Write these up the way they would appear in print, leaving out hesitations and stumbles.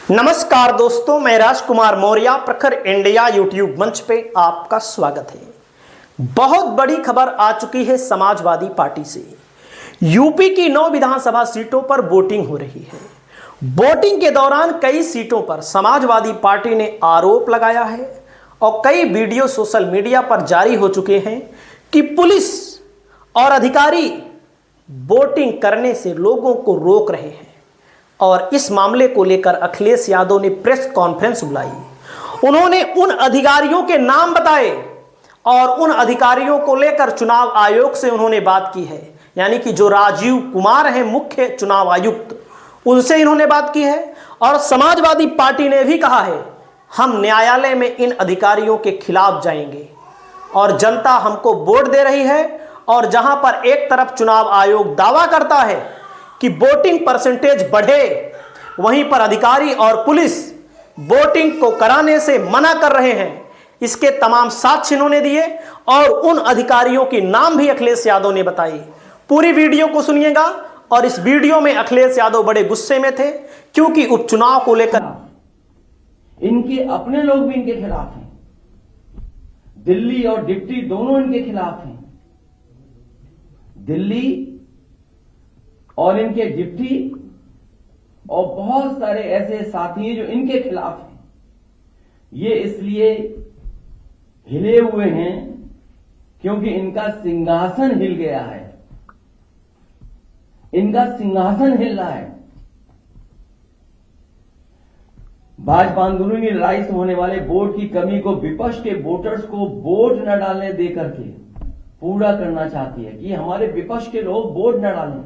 नमस्कार दोस्तों, मैं राजकुमार मौर्य प्रखर इंडिया यूट्यूब मंच पे आपका स्वागत है। बहुत बड़ी खबर आ चुकी है समाजवादी पार्टी से। यूपी की 9 विधानसभा सीटों पर वोटिंग हो रही है। वोटिंग के दौरान कई सीटों पर समाजवादी पार्टी ने आरोप लगाया है और कई वीडियो सोशल मीडिया पर जारी हो चुके हैं कि पुलिस और अधिकारी वोटिंग करने से लोगों को रोक रहे हैं। और इस मामले को लेकर अखिलेश यादव ने प्रेस कॉन्फ्रेंस बुलाई। उन्होंने उन अधिकारियों के नाम बताए और उन अधिकारियों को लेकर चुनाव आयोग से उन्होंने बात की है, यानी कि जो राजीव कुमार हैं मुख्य चुनाव आयुक्त, उनसे इन्होंने बात की है। और समाजवादी पार्टी ने भी कहा है हम न्यायालय में इन अधिकारियों के खिलाफ जाएंगे और जनता हमको वोट दे रही है। और जहां पर एक तरफ चुनाव आयोग दावा करता है कि वोटिंग परसेंटेज बढ़े, वहीं पर अधिकारी और पुलिस वोटिंग को कराने से मना कर रहे हैं। इसके तमाम साक्ष्य इन्होंने दिए और उन अधिकारियों के नाम भी अखिलेश यादव ने बताई। पूरी वीडियो को सुनिएगा। और इस वीडियो में अखिलेश यादव बड़े गुस्से में थे क्योंकि उपचुनाव को लेकर इनके अपने लोग भी इनके खिलाफ हैं। दिल्ली और डिप्टी दोनों इनके खिलाफ हैं। दिल्ली और इनके डिप्टी और बहुत सारे ऐसे साथी हैं जो इनके खिलाफ हैं। ये इसलिए हिले हुए हैं क्योंकि इनका सिंहासन हिल गया है। इनका सिंहासन हिल रहा है। भाजपा आंदोलन की लड़ाई से होने वाले वोट की कमी को विपक्ष के वोटर्स को वोट न डालने देकर के पूरा करना चाहती है कि हमारे विपक्ष के लोग वोट न डालें।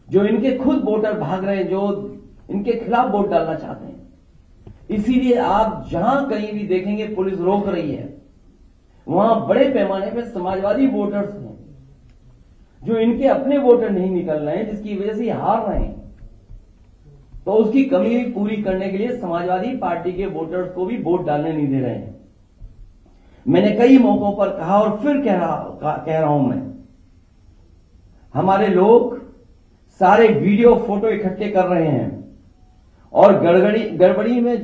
जो इनके खुद वोटर भाग रहे हैं, जो इनके खिलाफ वोट डालना चाहते हैं। इसीलिए आप जहां कहीं भी देखेंगे पुलिस रोक रही है, वहां बड़े पैमाने पर समाजवादी वोटर्स हैं जो इनके अपने वोटर नहीं निकल रहे हैं, जिसकी वजह से हार रहे हैं। तो उसकी कमी पूरी करने के लिए समाजवादी पार्टी के वोटर्स को भी वोट डालने नहीं दे रहे हैं। मैंने कई मौकों पर कहा और फिर कह रहा हूं मैं, हमारे लोग सारे वीडियो फोटो इकट्ठे कर रहे हैं और गड़बड़ी में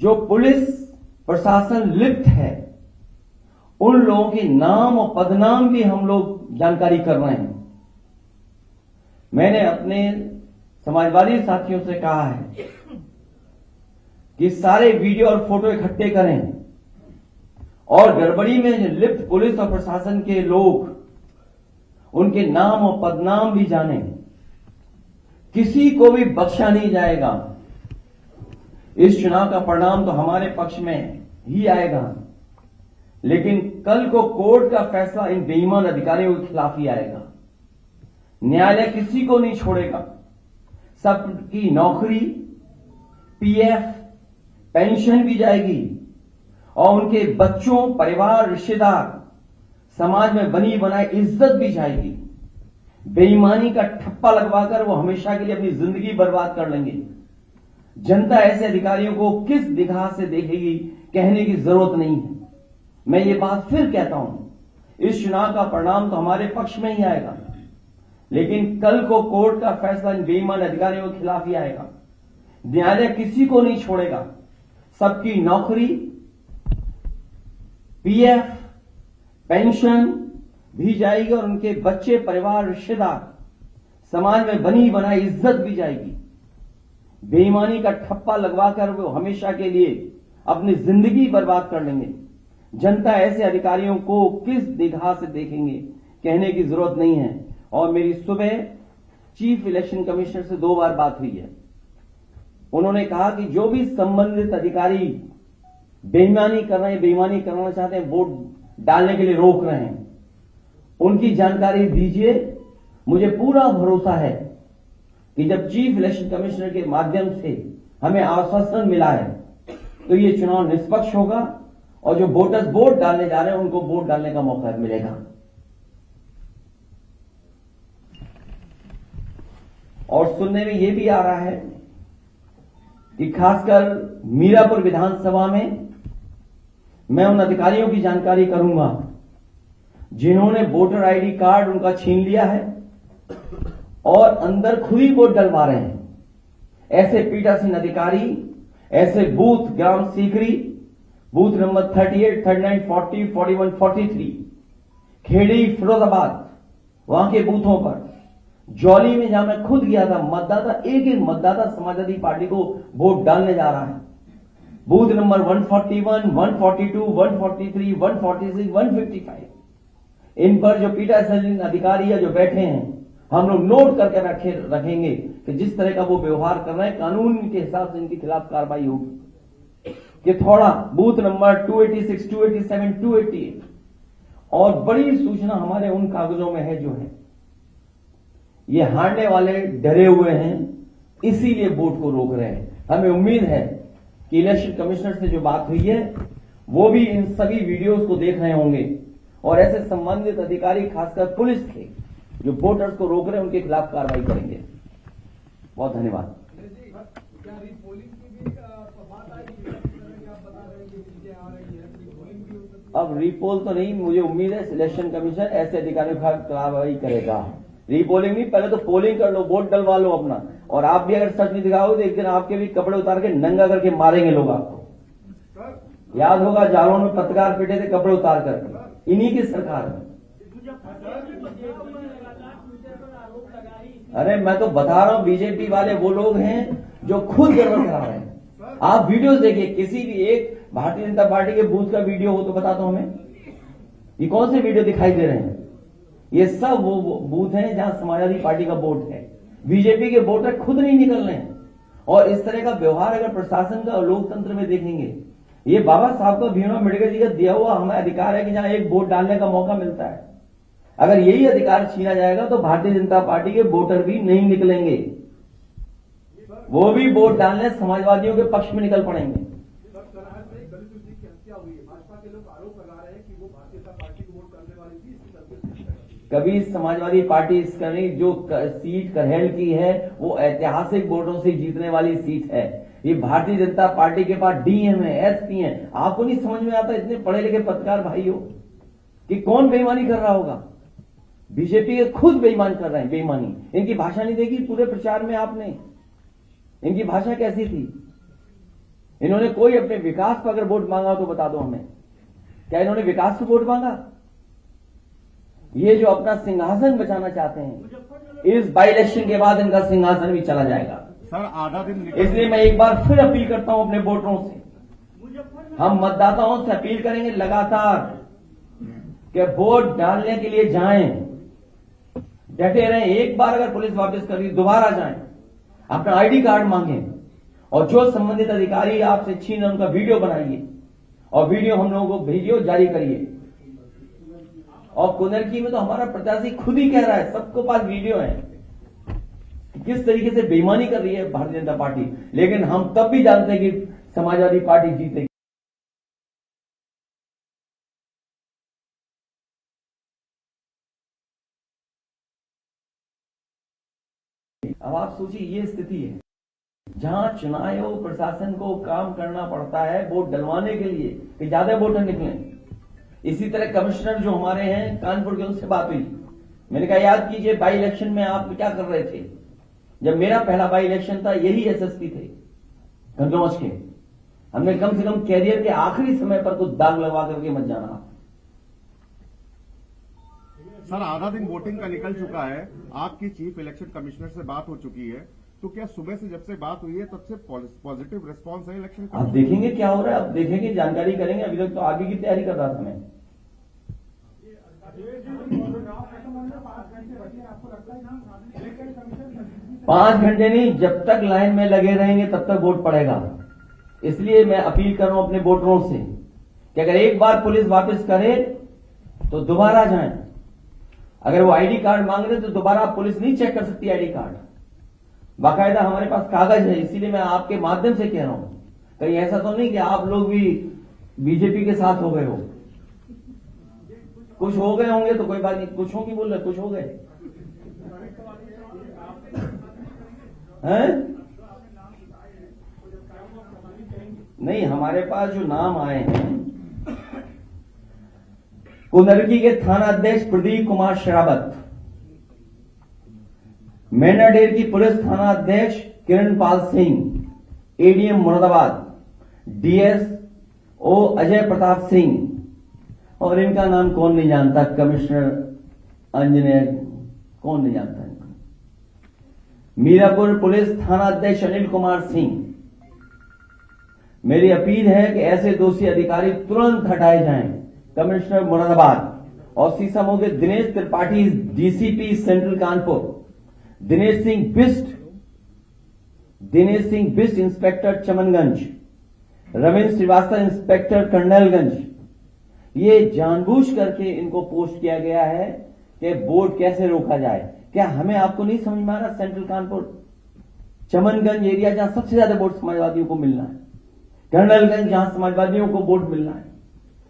जो पुलिस प्रशासन लिप्त है उन लोगों के नाम और पदनाम भी हम लोग जानकारी कर रहे हैं। मैंने अपने समाजवादी साथियों से कहा है कि सारे वीडियो और फोटो इकट्ठे करें और गड़बड़ी में लिप्त पुलिस और प्रशासन के लोग उनके नाम और पदनाम भी जानें। किसी को भी बख्शा नहीं जाएगा। इस चुनाव का परिणाम तो हमारे पक्ष में ही आएगा, लेकिन कल को कोर्ट का फैसला इन बेईमान अधिकारियों के खिलाफ ही आएगा। न्यायालय किसी को नहीं छोड़ेगा। सबकी नौकरी, पीएफ, पेंशन भी जाएगी और उनके बच्चों, परिवार, रिश्तेदार, समाज में बनी बनाई इज्जत भी जाएगी। बेईमानी का ठप्पा लगवाकर वो हमेशा के लिए अपनी जिंदगी बर्बाद कर लेंगे। जनता ऐसे अधिकारियों को किस निगाह से देखेगी कहने की जरूरत नहीं है। मैं ये बात फिर कहता हूं, इस चुनाव का परिणाम तो हमारे पक्ष में ही आएगा, लेकिन कल को कोर्ट का फैसला इन बेईमान अधिकारियों के खिलाफ ही आएगा। न्यायालय किसी को नहीं छोड़ेगा। सबकी नौकरी, पीएफ, पेंशन भी जाएगी और उनके बच्चे, परिवार, रिश्तेदार, समाज में बनी बनाई इज्जत भी जाएगी। बेईमानी का ठप्पा लगवाकर वो हमेशा के लिए अपनी जिंदगी बर्बाद कर लेंगे। जनता ऐसे अधिकारियों को किस निगाह से देखेंगे कहने की जरूरत नहीं है। और मेरी सुबह चीफ इलेक्शन कमिश्नर से 2 बार बात हुई है। उन्होंने कहा कि जो भी संबंधित अधिकारी बेईमानी कर रहे हैं, बेईमानी करना चाहते हैं, वोट डालने के लिए रोक रहे हैं, उनकी जानकारी दीजिए। मुझे पूरा भरोसा है कि जब चीफ इलेक्शन कमिश्नर के माध्यम से हमें आश्वासन मिला है तो ये चुनाव निष्पक्ष होगा और जो वोटर्स वोट डालने जा रहे हैं उनको वोट डालने का मौका मिलेगा। और सुनने में यह भी आ रहा है कि खासकर मीरापुर विधानसभा में मैं उन अधिकारियों की जानकारी करूंगा जिन्होंने वोटर आईडी कार्ड उनका छीन लिया है और अंदर खुद ही वोट डलवा रहे हैं। ऐसे पीठासीन अधिकारी, ऐसे बूथ ग्राम सीकरी, बूथ नंबर 38, 39, 40, 41, 43, खेड़ी, फिरोजाबाद, वहां के बूथों पर, जौली में जहां मैं खुद गया था, मतदाता एक एक मतदाता समाजवादी पार्टी को वोट डालने जा रहा है। बूथ नंबर 141, 142, 143, 146, 155, इन पर जो पीठासीन अधिकारी या जो बैठे हैं, हम लोग नोट करके रखेंगे कि जिस तरह का वो व्यवहार कर रहे हैं, कानून के हिसाब से इनके खिलाफ कार्रवाई होगी। कि थोड़ा बूथ नंबर 286, 287, 288 और बड़ी सूचना हमारे उन कागजों में है जो है, ये हारने वाले डरे हुए हैं, इसीलिए वोट को रोक रहे हैं। हमें उम्मीद है कि इलेक्शन कमिश्नर से जो बात हुई है वो भी इन सभी वीडियोस को देख रहे होंगे और ऐसे संबंधित अधिकारी, खासकर पुलिस के जो वोटर्स को रोक रहे हैं, उनके खिलाफ कार्रवाई करेंगे। बहुत धन्यवाद। अब रीपोल तो नहीं, मुझे उम्मीद है इलेक्शन कमीशन ऐसे अधिकारियों के खिलाफ कार्रवाई करेगा। रीपोलिंग नहीं, पहले तो पोलिंग कर लो, वोट डलवा लो अपना। और आप भी अगर सच नहीं दिखाओगे तो एक दिन आपके भी कपड़े उतार के नंगा करके मारेंगे लोग आपको। याद होगा जालौन में पत्रकार पिटे थे कपड़े उतार करके, इन्हीं की सरकार में। अरे मैं तो बता रहा हूं, बीजेपी वाले वो लोग हैं जो खुद गड़बड़ करा रहे हैं। आप वीडियोस देखिए, किसी भी एक भारतीय जनता पार्टी के बूथ का वीडियो हो तो बता दो हमें, ये कौन से वीडियो दिखाई दे रहे हैं? ये सब वो बूथ हैं जहां समाजवादी पार्टी का वोट है। बीजेपी के वोटर खुद नहीं निकल रहे हैं। और इस तरह का व्यवहार अगर प्रशासन का और लोकतंत्र में देखेंगे, ये बाबा साहब का भीमराव अम्बेडकर जी का दिया हुआ हमें अधिकार है कि जहां एक वोट डालने का मौका मिलता है, अगर यही अधिकार छीना जाएगा तो भारतीय जनता पार्टी के वोटर भी नहीं निकलेंगे, वो भी वोट डालने समाजवादियों के पक्ष में निकल पड़ेंगे। कभी समाजवादी पार्टी इसका नहीं, जो सीट करहेल की है वो ऐतिहासिक वोटों से जीतने वाली सीट है। ये भारतीय जनता पार्टी के पास डीएम है, एसपी है। आपको नहीं समझ में आता इतने पढ़े लिखे पत्रकार भाइयों कि कौन बेईमानी कर रहा होगा? बीजेपी के खुद बेईमान कर रहे हैं, बेईमानी। इनकी भाषा नहीं देखी पूरे प्रचार में आपने? इनकी भाषा कैसी थी? इन्होंने कोई अपने विकास पर अगर वोट मांगा हो तो बता दो हमें, क्या इन्होंने विकास पर वोट मांगा? ये जो अपना सिंहासन बचाना चाहते हैं, इस बाई इलेक्शन के बाद इनका सिंहासन भी चला जाएगा। सर आधा दिन, इसलिए मैं एक बार फिर अपील करता हूं अपने वोटरों से, हम मतदाताओं से अपील करेंगे लगातार कि वोट डालने के लिए जाएं, डटे रहें। एक बार अगर पुलिस वापस कर दी, दोबारा जाएं, अपना आईडी कार्ड मांगें और जो संबंधित अधिकारी आपसे छीन उनका वीडियो बनाइए और वीडियो हम लोगों को भेजिए, जारी करिए। और कुनरकी में तो हमारा प्रत्याशी खुद ही कह रहा है, सबको पास वीडियो है, किस तरीके से बेईमानी कर रही है भारतीय जनता पार्टी। लेकिन हम तब भी जानते हैं कि समाजवादी पार्टी जीतेगी। अब आप सोचिए, ये स्थिति है जहां चुनाव आयोग प्रशासन को काम करना पड़ता है वोट डलवाने के लिए कि ज्यादा वोटर निकलें। इसी तरह कमिश्नर जो हमारे हैं कानपुर के, उनसे बात हुई, मैंने कहा याद कीजिए बाई इलेक्शन में आप क्या कर रहे थे? जब मेरा पहला बाई इलेक्शन था, यही एसएसपी थे गंजौज के। हमने कम से कम कैरियर के आखिरी समय पर कुछ दाग लगवा करके मत जाना। सर आधा दिन वोटिंग का निकल चुका है, आपकी चीफ इलेक्शन कमिश्नर से बात हो चुकी है, तो क्या सुबह से जब से बात हुई है तब से पॉजिटिव रिस्पांस है इलेक्शन का? आप देखेंगे क्या हो रहा है, आप देखेंगे, जानकारी करेंगे। अभी तक तो आगे की तैयारी कर रहा था मैं। पांच घंटे नहीं, जब तक लाइन में लगे रहेंगे तब तक वोट पड़ेगा। इसलिए मैं अपील कर रहा हूं अपने वोटरों से कि अगर एक बार पुलिस वापस करे तो दोबारा जाएं। अगर वो आईडी कार्ड मांग रहे तो दोबारा पुलिस नहीं चेक कर सकती आईडी कार्ड, बाकायदा हमारे पास कागज है। इसीलिए मैं आपके माध्यम से कह रहा हूं, कहीं ऐसा तो नहीं कि आप लोग भी बीजेपी के साथ हो गए हो। कुछ हो गए होंगे तो कोई बात नहीं, कुछ हो की बोल रहे, कुछ हो गए हैं? नहीं, हमारे पास जो नाम आए हैं, कुनरकी के थाना अध्यक्ष प्रदीप कुमार शरावत, मैनाडेर की पुलिस थाना अध्यक्ष किरणपाल सिंह, एडीएम मुरादाबाद, डीएसओ अजय प्रताप सिंह, और इनका नाम कौन नहीं जानता, कमिश्नर इंजीनियर, कौन नहीं जानता इनको। मीरापुर पुलिस थाना अध्यक्ष अनिल कुमार सिंह। मेरी अपील है कि ऐसे दोषी अधिकारी तुरंत हटाए जाएं। कमिश्नर मुरादाबाद। और सीसामऊ के Dinesh Tripathi, DCP central Kanpur, Dinesh Singh Bisht inspector Chamanganj, Ravindra Srivastava inspector Colonelganj. ये जानबूझ करके इनको पोस्ट किया गया है कि वोट कैसे रोका जाए। क्या हमें आपको नहीं समझ में आ रहा? सेंट्रल कानपुर, चमनगंज एरिया जहां सबसे ज्यादा वोट समाजवादियों को मिलना है, कर्नलगंज जहां समाजवादियों को वोट मिलना है,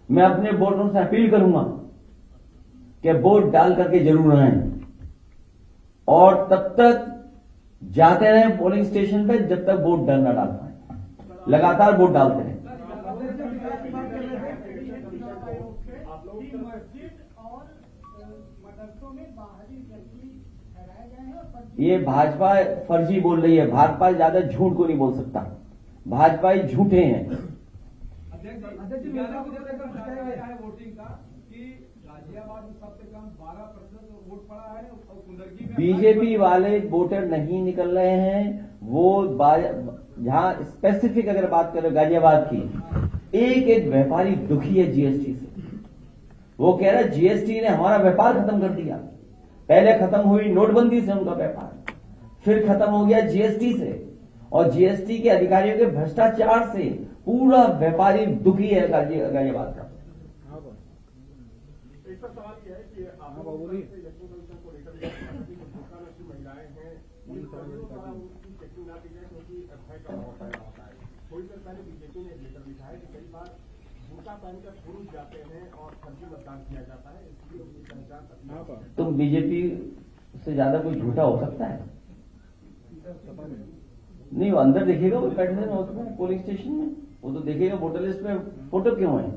मैं अपने वोटरों से अपील करूंगा कि वोट डाल करके जरूर आए और तब तक जाते रहें पोलिंग स्टेशन पे जब तक वोट न डाल पाए। लगातार वोट डालते रहें। ये भाजपा फर्जी बोल रही है। भाजपा ज्यादा झूठ को नहीं बोल सकता। भाजपा ही झूठे हैं। बीजेपी वाले वोटर नहीं निकल रहे हैं। वो जहां स्पेसिफिक अगर बात करें गाजियाबाद की, एक व्यापारी दुखी है जीएसटी से। वो कह रहा है जीएसटी ने हमारा व्यापार खत्म कर दिया। पहले खत्म हुई नोटबंदी से उनका व्यापार, फिर खत्म हो गया जीएसटी से, और जीएसटी के अधिकारियों के भ्रष्टाचार से पूरा व्यापारी दुखी है गाजियाबाद का। एक सवाल यह है कि महिलाएं हैं, उनकी चेकिंग ना की जाए क्योंकि एफआई का होता है। थोड़ी देर पहले बीजेपी ने लेकर लिखा है कि कई बार बूटा पहनकर पुरुष जाते हैं और फर्जी मतदान किया जाता है, इसलिए उनकी पहचान। तुम बीजेपी से ज्यादा कोई झूठा हो सकता है? नहीं, वो अंदर देखेगा, वो बैठने में होता है पोलिंग स्टेशन में, वो तो देखेगा वोटर लिस्ट में फोटो क्यों है।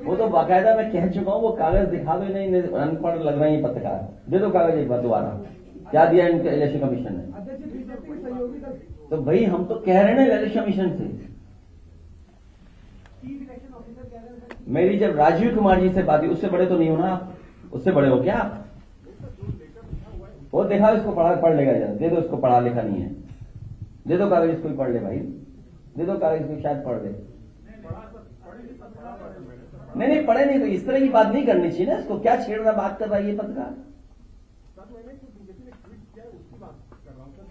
वो तो बाकायदा मैं कह चुका हूं, वो कागज दिखा दो। नहीं अनपढ़ लग रहे हैं पत्रकार, दे दो कागज एक बार दोबारा। क्या दिया इनके इलेक्शन कमीशन ने? तो भाई हम तो कह रहे हैं ना इलेक्शन कमीशन से। मेरी जब राजीव कुमार जी से बात हुई, उससे बड़े तो नहीं हो ना आप? उससे बड़े हो क्या आप? वो देखा, इसको पढ़ लेगा जरा, दे दो इसको, पढ़ा लिखा नहीं है, दे दो कागज इसको, पढ़ ले भाई, दे दो कागज इसको, शायद पढ़ ले। नहीं पढ़े नहीं तो इस तरह की बात नहीं करनी चाहिए ना। इसको क्या छेड़ रहा, बात कर रहा है ये पत्रकार?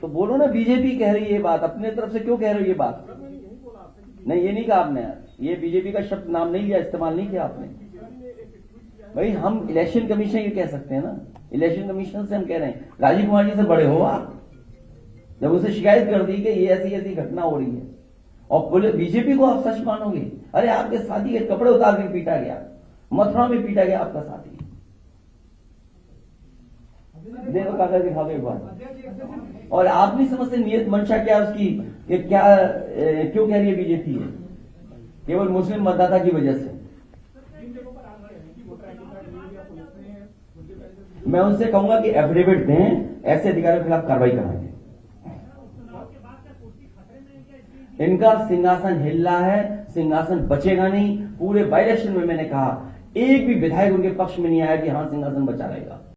तो बोलो ना, बीजेपी कह रही है ये बात, अपने तरफ से क्यों कह रहे हो ये बात? नहीं, ये नहीं कहा आपने, ये बीजेपी का शब्द नाम नहीं लिया, इस्तेमाल नहीं किया आपने। भाई हम इलेक्शन कमीशन ये कह सकते हैं ना, इलेक्शन कमीशन से हम कह रहे हैं। राजीव कुमार जी से बड़े हो आप, जब उसे शिकायत कर दी कि ये ऐसी ऐसी घटना हो रही है, और बीजेपी को आप सच मानोगे? अरे आपके साथी के कपड़े उतार के पीटा गया, मथुरा में पीटा गया आपका साथी। देखो कागज दिखा दो एक बार। और आप नहीं समझते नियत मंशा क्या उसकी, कि क्या क्यों कह रही है बीजेपी है? केवल मुस्लिम मतदाता की वजह से। मैं उनसे कहूंगा कि एफिडेविट दें, ऐसे अधिकारियों के खिलाफ कार्रवाई कराएंगे। इनका सिंहासन हिल रहा है, सिंहासन बचेगा नहीं। पूरे बाई इलेक्शन में मैंने कहा, एक भी विधायक उनके पक्ष में नहीं आया कि हां सिंहासन बचा रहेगा।